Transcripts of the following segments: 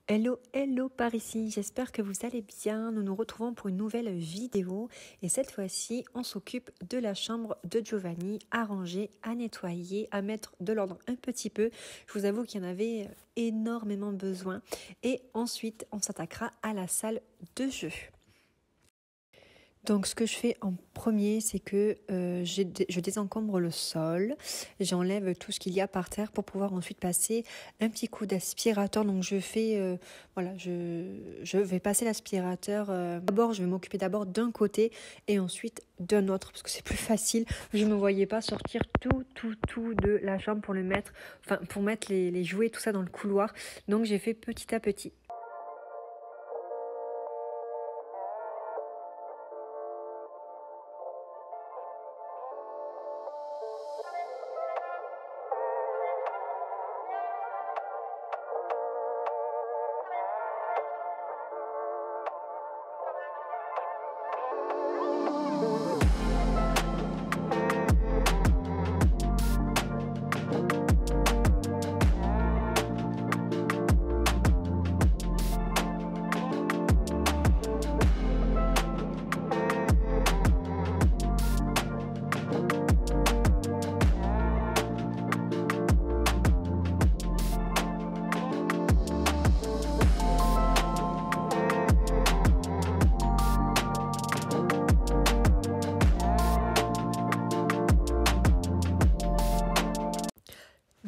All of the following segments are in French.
Hello, hello par ici, j'espère que vous allez bien. Nous nous retrouvons pour une nouvelle vidéo et cette fois-ci, on s'occupe de la chambre de Giovanni à ranger, à nettoyer, à mettre de l'ordre un petit peu. Je vous avoue qu'il y en avait énormément besoin et ensuite, on s'attaquera à la salle de jeu. Donc ce que je fais en premier, c'est que je désencombre le sol, j'enlève tout ce qu'il y a par terre pour pouvoir ensuite passer un petit coup d'aspirateur. Donc je fais, je vais passer l'aspirateur. D'abord, je vais m'occuper d'abord d'un côté et ensuite d'un autre parce que c'est plus facile. Je ne me voyais pas sortir tout de la chambre pour le mettre, enfin pour mettre les jouets, tout ça dans le couloir. Donc j'ai fait petit à petit.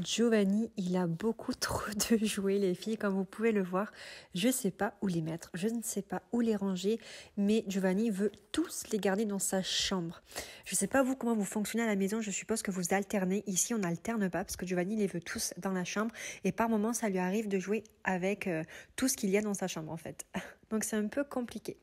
Giovanni, il a beaucoup trop de jouets, les filles, comme vous pouvez le voir. Je ne sais pas où les mettre, je ne sais pas où les ranger, mais Giovanni veut tous les garder dans sa chambre. Je ne sais pas vous comment vous fonctionnez à la maison, je suppose que vous alternez. Ici, on n'alterne pas parce que Giovanni les veut tous dans la chambre et par moments, ça lui arrive de jouer avec tout ce qu'il y a dans sa chambre en fait. Donc, c'est un peu compliqué.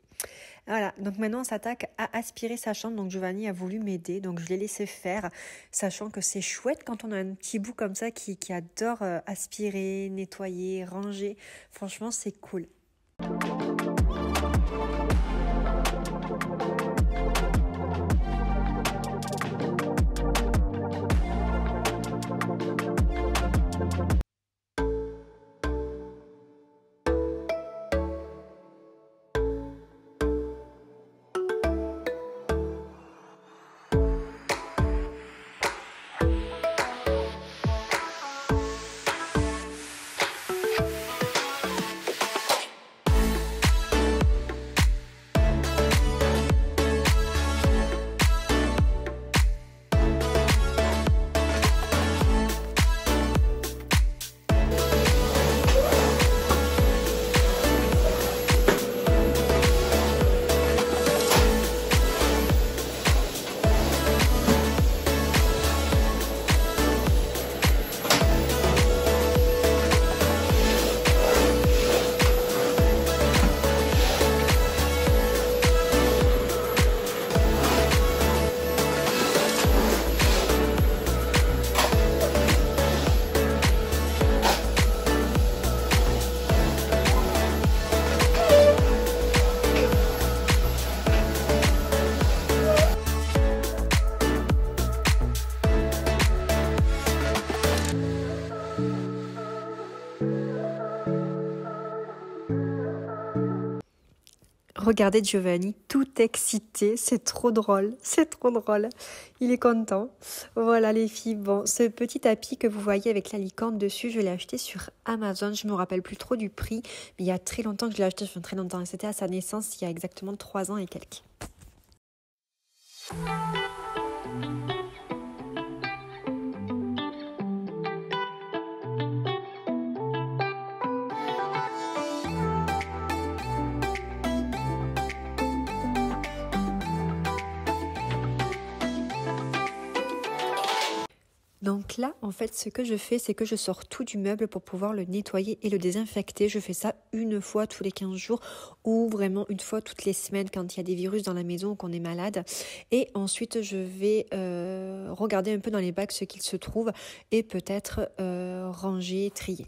Voilà, donc maintenant on s'attaque à aspirer sa chambre. Donc Giovanni a voulu m'aider, donc je l'ai laissé faire, sachant que c'est chouette quand on a un petit bout comme ça qui adore aspirer, nettoyer, ranger. Franchement, c'est cool. Regardez Giovanni, tout excité, c'est trop drôle, il est content. Voilà les filles, bon, ce petit tapis que vous voyez avec la licorne dessus, je l'ai acheté sur Amazon, je me rappelle plus trop du prix, mais il y a très longtemps que je l'ai acheté, très longtemps, et c'était à sa naissance il y a exactement 3 ans et quelques. Donc là, en fait, ce que je fais, c'est que je sors tout du meuble pour pouvoir le nettoyer et le désinfecter. Je fais ça une fois tous les 15 jours ou vraiment une fois toutes les semaines quand il y a des virus dans la maison ou qu'on est malade. Et ensuite, je vais regarder un peu dans les bacs ce qu'il se trouve et peut-être ranger, trier.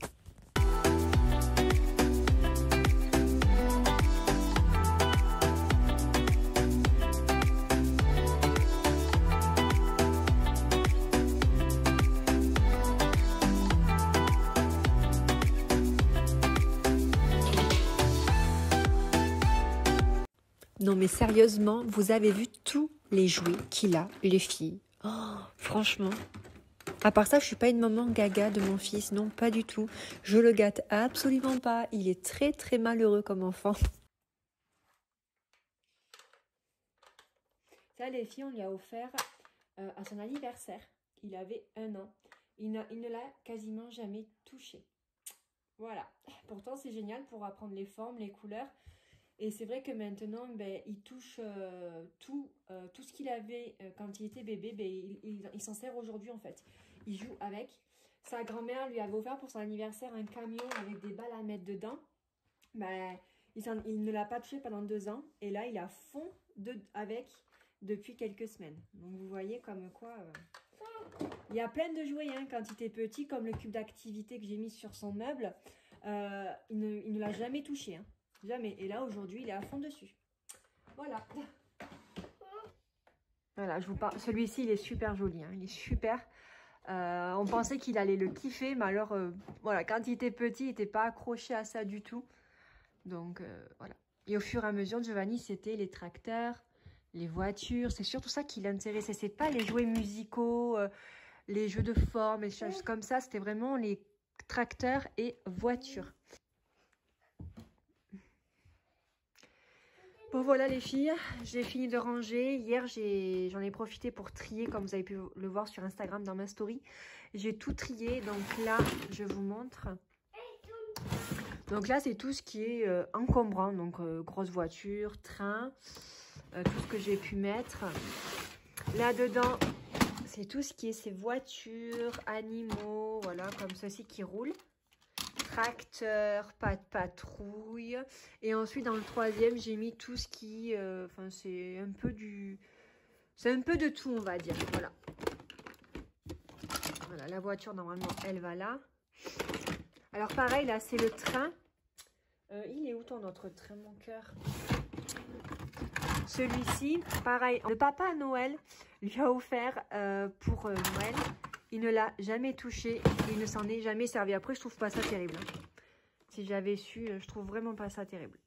Non mais sérieusement, vous avez vu tous les jouets qu'il a, les filles. Oh, franchement. À part ça, je suis pas une maman gaga de mon fils, non, pas du tout. Je le gâte absolument pas. Il est très très malheureux comme enfant. Ça, les filles, on lui a offert à son anniversaire. Il avait 1 an. Il ne l'a quasiment jamais touché. Voilà. Pourtant, c'est génial pour apprendre les formes, les couleurs. Et c'est vrai que maintenant, ben, il touche tout ce qu'il avait quand il était bébé. Ben, il s'en sert aujourd'hui en fait. Il joue avec. Sa grand-mère lui avait offert pour son anniversaire un camion avec des balles à mettre dedans. Ben, il ne l'a pas touché pendant 2 ans. Et là, il est à fond avec depuis quelques semaines. Donc vous voyez comme quoi... il y a plein de jouets hein, quand il était petit, comme le cube d'activité que j'ai mis sur son meuble. Il ne l'a jamais touché. Hein. Jamais. Et là, aujourd'hui, il est à fond dessus. Voilà. Voilà, je vous parle. Celui-ci, il est super joli. Hein. Il est super. On pensait qu'il allait le kiffer, mais alors, voilà, quand il était petit, il n'était pas accroché à ça du tout. Donc, voilà. Et au fur et à mesure, Giovanni, c'était les tracteurs, les voitures. C'est surtout ça qui l'intéressait. C'est pas les jouets musicaux, les jeux de forme, et choses comme ça. C'était vraiment les tracteurs et voitures. Bon voilà les filles, j'ai fini de ranger. Hier j'en ai profité pour trier comme vous avez pu le voir sur Instagram dans ma story. J'ai tout trié, donc là je vous montre. Donc là c'est tout ce qui est encombrant, donc grosse voiture, train, tout ce que j'ai pu mettre. Là dedans c'est tout ce qui est ces voitures, animaux, voilà comme ceci qui roulent. Tracteur, pas de patrouille. Et ensuite, dans le troisième, j'ai mis tout ce qui... Enfin, c'est un peu du... C'est un peu de tout, on va dire. Voilà. Voilà, la voiture, normalement, elle va là. Alors, pareil, là, c'est le train. Il est où ton autre train, mon cœur? Celui-ci, pareil, le papa Noël lui a offert pour Noël. Il ne l'a jamais touché, il ne s'en est jamais servi. Après, je trouve pas ça terrible. Si j'avais su, je trouve vraiment pas ça terrible.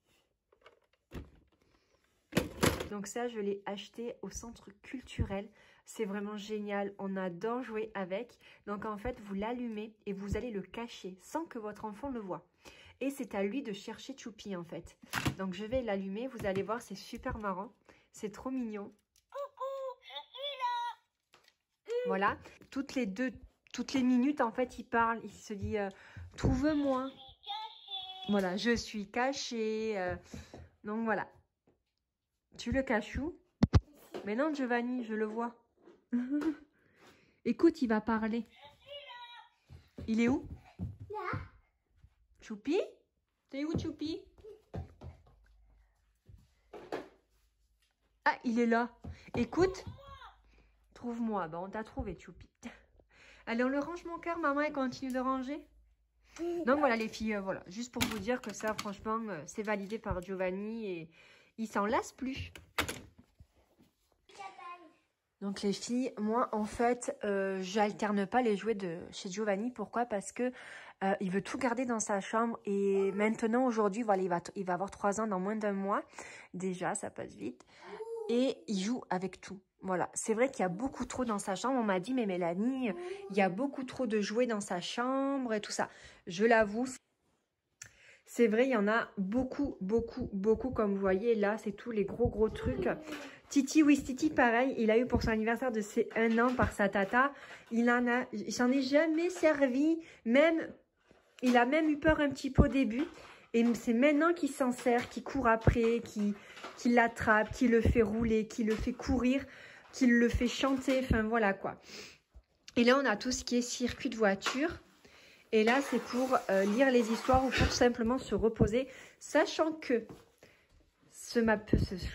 Donc ça, je l'ai acheté au centre culturel. C'est vraiment génial. On adore jouer avec. Donc en fait, vous l'allumez et vous allez le cacher sans que votre enfant le voie. Et c'est à lui de chercher Choupi en fait. Donc je vais l'allumer. Vous allez voir, c'est super marrant. C'est trop mignon. Voilà, toutes les minutes, en fait, il parle, il se dit trouve-moi. Voilà, je suis cachée. Donc voilà. Tu le caches où? Mais non, Giovanni, je le vois. Écoute, il va parler. Il est où? Là. Choupi? T'es où, Choupi? Ah, il est là. Écoute. Trouve-moi. Bon, on t'a trouvé, Choupi. Allez, on le range, mon cœur. Maman, elle continue de ranger. Donc voilà, les filles, voilà. Juste pour vous dire que ça, franchement, c'est validé par Giovanni et il s'en lasse plus. Donc les filles, moi, en fait, j'alterne pas les jouets de chez Giovanni. Pourquoi? Parce que il veut tout garder dans sa chambre. Et maintenant, aujourd'hui, voilà, il va avoir 3 ans dans moins d'1 mois. Déjà, ça passe vite. Et il joue avec tout. Voilà, c'est vrai qu'il y a beaucoup trop dans sa chambre. On m'a dit, mais Mélanie, il y a beaucoup trop de jouets dans sa chambre et tout ça. Je l'avoue, c'est vrai, il y en a beaucoup, beaucoup, beaucoup. Comme vous voyez, là, c'est tous les gros trucs. Titi, oui, Titi, pareil, il a eu pour son anniversaire de ses 1 an par sa tata. Il s'en est jamais servi. Même, il a même eu peur un petit peu au début. Et c'est maintenant qu'il s'en sert, qu'il court après, qu'il l'attrape, qu'il le fait rouler, qu'il le fait courir, qu'il le fait chanter. Enfin, voilà quoi. Et là, on a tout ce qui est circuit de voiture. Et là, c'est pour lire les histoires ou pour simplement se reposer. Sachant que ce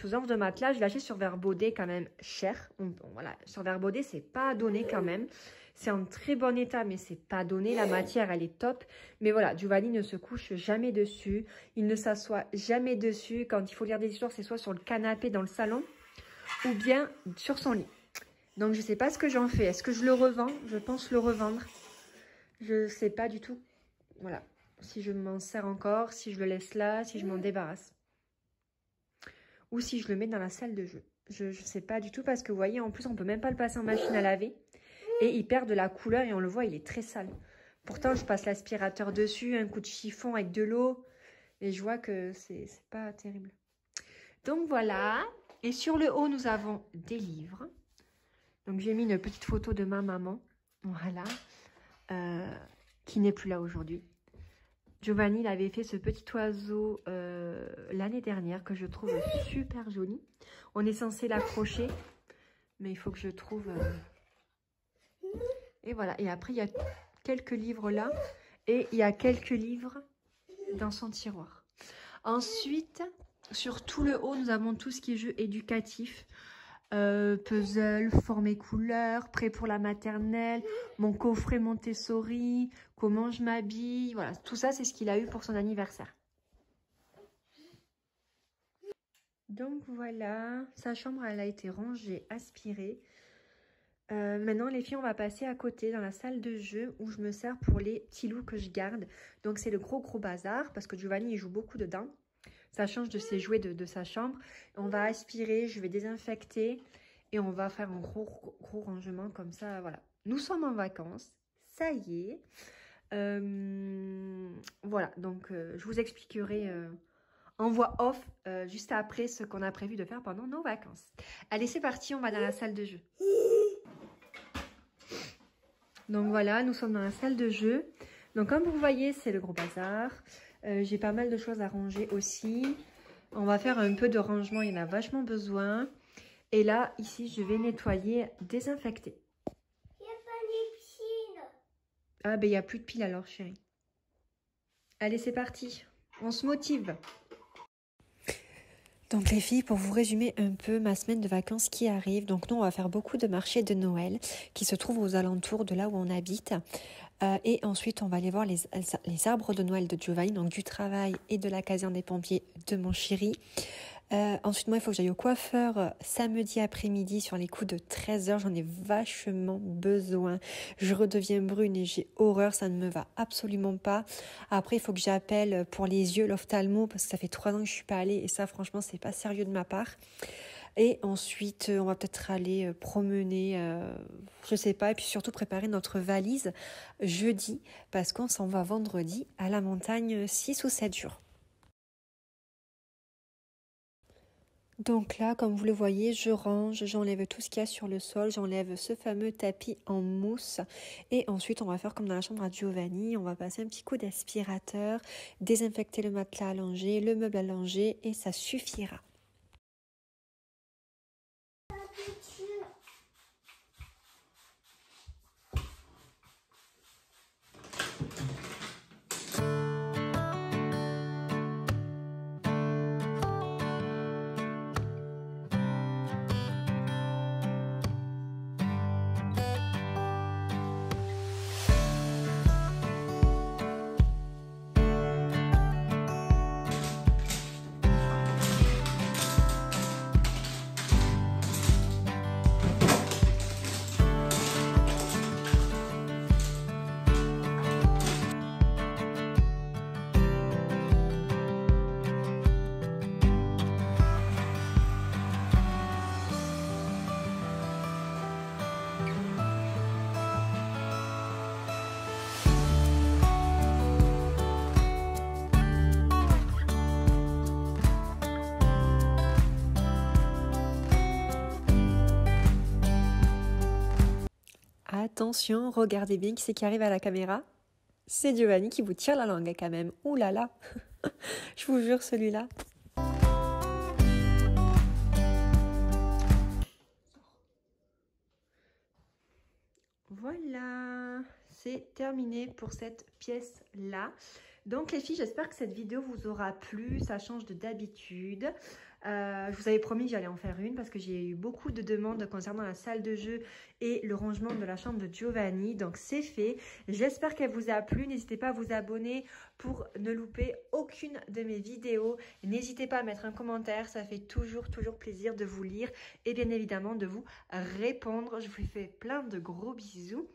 genre de matelas, je l'ai acheté sur Verbaudet quand même cher. Voilà, sur Verbaudet, c'est pas donné quand même. C'est en très bon état, mais c'est pas donné. La matière, elle est top. Mais voilà, Giovanni ne se couche jamais dessus. Il ne s'assoit jamais dessus. Quand il faut lire des histoires, c'est soit sur le canapé dans le salon ou bien sur son lit. Donc, je sais pas ce que j'en fais. Est-ce que je le revends? Je pense le revendre. Je sais pas du tout. Voilà. Si je m'en sers encore, si je le laisse là, si je m'en débarrasse. ou si je le mets dans la salle de jeu. Je sais pas du tout parce que vous voyez, en plus, on peut même pas le passer en machine à laver. Et il perd de la couleur et on le voit, il est très sale. Pourtant, je passe l'aspirateur dessus, un coup de chiffon avec de l'eau. Et je vois que c'est pas terrible. Donc voilà. Et sur le haut, nous avons des livres. Donc j'ai mis une petite photo de ma maman. Voilà. Qui n'est plus là aujourd'hui. Giovanni, il avait fait ce petit oiseau l'année dernière que je trouve super joli. On est censé l'accrocher, mais il faut que je trouve... Et voilà. Et après, il y a quelques livres là. Et il y a quelques livres dans son tiroir. Ensuite, sur tout le haut, nous avons tout ce qui est jeu éducatif. Puzzle, forme et couleurs, prêt pour la maternelle, mon coffret Montessori, comment je m'habille. Voilà, tout ça, c'est ce qu'il a eu pour son anniversaire. Donc voilà, sa chambre, elle a été rangée, aspirée. Maintenant, les filles, on va passer à côté dans la salle de jeu où je me sers pour les petits loups que je garde. Donc, c'est le gros bazar parce que Giovanni, il joue beaucoup dedans. Ça change de ses jouets de sa chambre. On va aspirer, je vais désinfecter et on va faire un gros rangement comme ça. Voilà. Nous sommes en vacances. Ça y est. Voilà. Donc, je vous expliquerai en voix off juste après ce qu'on a prévu de faire pendant nos vacances. Allez, c'est parti. On va dans la salle de jeu. Donc voilà, nous sommes dans la salle de jeu. Donc comme vous voyez, c'est le gros bazar. J'ai pas mal de choses à ranger aussi. On va faire un peu de rangement, il y en a vachement besoin. Et là, ici, je vais nettoyer, désinfecter. Il n'y a pas de piles. Ah ben, il n'y a plus de piles alors, chérie. Allez, c'est parti. On se motive. Donc les filles, pour vous résumer un peu ma semaine de vacances qui arrive, donc nous on va faire beaucoup de marchés de Noël qui se trouvent aux alentours de là où on habite. Et ensuite on va aller voir les arbres de Noël de Giovanni, donc du travail et de la caserne des pompiers de mon chéri. Ensuite moi il faut que j'aille au coiffeur samedi après-midi sur les coups de 13h, j'en ai vachement besoin. Je redeviens brune et j'ai horreur, ça ne me va absolument pas. Après il faut que j'appelle pour les yeux l'ophtalmo parce que ça fait 3 ans que je suis pas allée et ça franchement c'est pas sérieux de ma part. Et ensuite on va peut-être aller promener, je sais pas, et puis surtout préparer notre valise jeudi parce qu'on s'en va vendredi à la montagne 6 ou 7 jours. Donc là, comme vous le voyez, je range, j'enlève tout ce qu'il y a sur le sol, j'enlève ce fameux tapis en mousse et ensuite on va faire comme dans la chambre à Giovanni, on va passer un petit coup d'aspirateur, désinfecter le matelas à langer, le meuble à langer et ça suffira. Attention, regardez bien qui c'est qui arrive à la caméra. C'est Giovanni qui vous tire la langue quand même. Ouh là là, je vous jure celui-là. Voilà, c'est terminé pour cette pièce-là. Donc les filles, j'espère que cette vidéo vous aura plu, ça change de d'habitude. Je vous avais promis que j'allais en faire une parce que j'ai eu beaucoup de demandes concernant la salle de jeu et le rangement de la chambre de Giovanni. Donc c'est fait. J'espère qu'elle vous a plu. N'hésitez pas à vous abonner pour ne louper aucune de mes vidéos. N'hésitez pas à mettre un commentaire, ça fait toujours plaisir de vous lire et bien évidemment de vous répondre. Je vous fais plein de gros bisous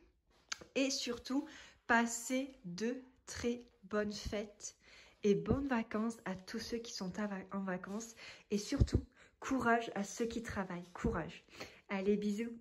et surtout passez de très bonnes fêtes et bonnes vacances à tous ceux qui sont en vacances. Et surtout, Courage à ceux qui travaillent, courage. Allez, bisous.